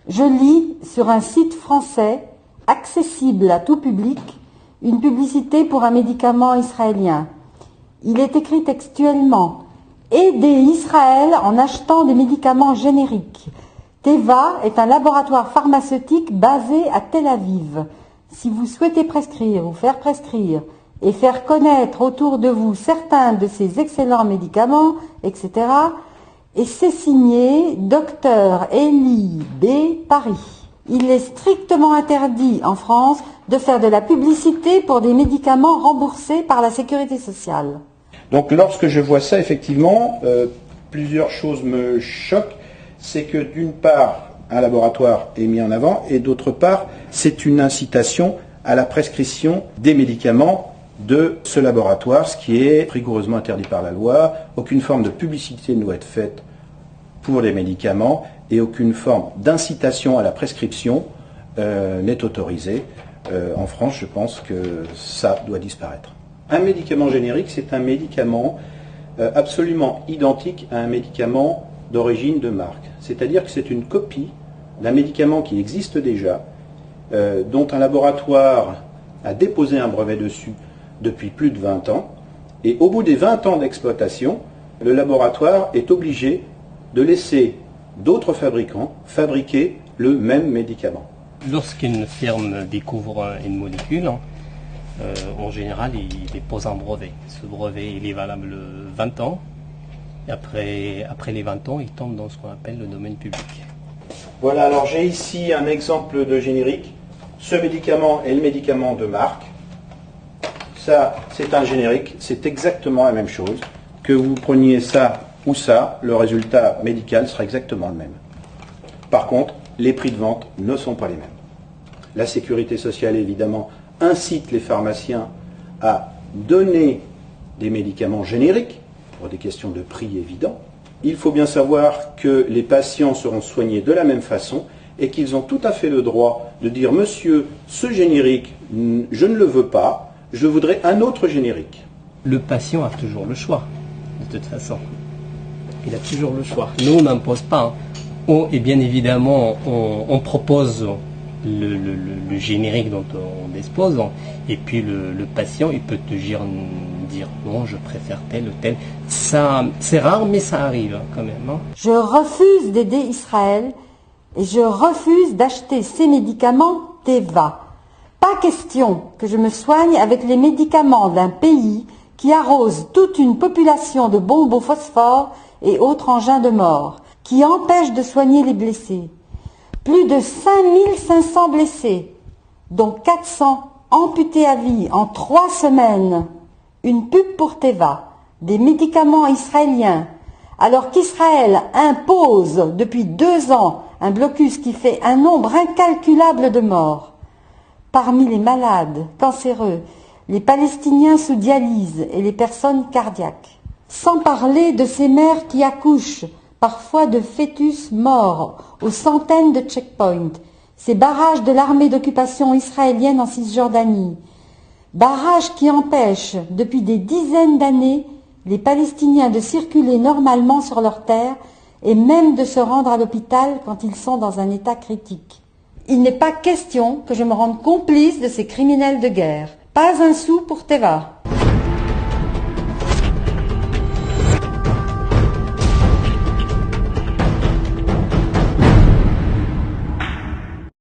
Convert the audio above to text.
Je lis sur un site français, accessible à tout public, une publicité pour un médicament israélien. Il est écrit textuellement « Aidez Israël en achetant des médicaments génériques ». Teva est un laboratoire pharmaceutique basé à Tel Aviv. Si vous souhaitez prescrire ou faire prescrire et faire connaître autour de vous certains de ces excellents médicaments, etc., et c'est signé Dr Elie B. Paris. Il est strictement interdit en France de faire de la publicité pour des médicaments remboursés par la Sécurité sociale. Donc lorsque je vois ça, effectivement, plusieurs choses me choquent. C'est que d'une part, un laboratoire est mis en avant et d'autre part, c'est une incitation à la prescription des médicaments de ce laboratoire, ce qui est rigoureusement interdit par la loi. Aucune forme de publicité ne doit être faite pour les médicaments et aucune forme d'incitation à la prescription n'est autorisée. En France, je pense que ça doit disparaître. Un médicament générique, c'est un médicament absolument identique à un médicament d'origine de marque. C'est-à-dire que c'est une copie d'un médicament qui existe déjà, dont un laboratoire a déposé un brevet dessus depuis plus de 20 ans, et au bout des 20 ans d'exploitation, le laboratoire est obligé de laisser d'autres fabricants fabriquer le même médicament. Lorsqu'une firme découvre une molécule, en général, il dépose un brevet. Ce brevet, il est valable 20 ans. Et après les 20 ans, il tombe dans ce qu'on appelle le domaine public. Voilà, alors j'ai ici un exemple de générique. Ce médicament est le médicament de marque. Ça, c'est un générique, c'est exactement la même chose. Que vous preniez ça ou ça, le résultat médical sera exactement le même. Par contre, les prix de vente ne sont pas les mêmes. La sécurité sociale, évidemment, incite les pharmaciens à donner des médicaments génériques, pour des questions de prix évidents. Il faut bien savoir que les patients seront soignés de la même façon et qu'ils ont tout à fait le droit de dire « Monsieur, ce générique, je ne le veux pas, je voudrais un autre générique ». Le patient a toujours le choix, de toute façon. Il a toujours le choix. Nous, on n'impose pas. Et bien évidemment, on propose le générique dont on dispose, et puis le patient, il peut te dire non, je préfère tel ou tel. Ça, c'est rare, mais ça arrive quand même. Je refuse d'aider Israël et je refuse d'acheter ces médicaments Teva. Pas question que je me soigne avec les médicaments d'un pays qui arrose toute une population de bombes au phosphore et autres engins de mort, qui empêche de soigner les blessés. Plus de 5500 blessés, dont 400 amputés à vie en 3 semaines. Une pub pour Teva, des médicaments israéliens, alors qu'Israël impose depuis 2 ans un blocus qui fait un nombre incalculable de morts. Parmi les malades, cancéreux, les Palestiniens sous dialyse et les personnes cardiaques. Sans parler de ces mères qui accouchent, parfois de fœtus morts, aux centaines de checkpoints, ces barrages de l'armée d'occupation israélienne en Cisjordanie, barrages qui empêchent, depuis des dizaines d'années, les Palestiniens de circuler normalement sur leur terre et même de se rendre à l'hôpital quand ils sont dans un état critique. Il n'est pas question que je me rende complice de ces criminels de guerre. Pas un sou pour Teva.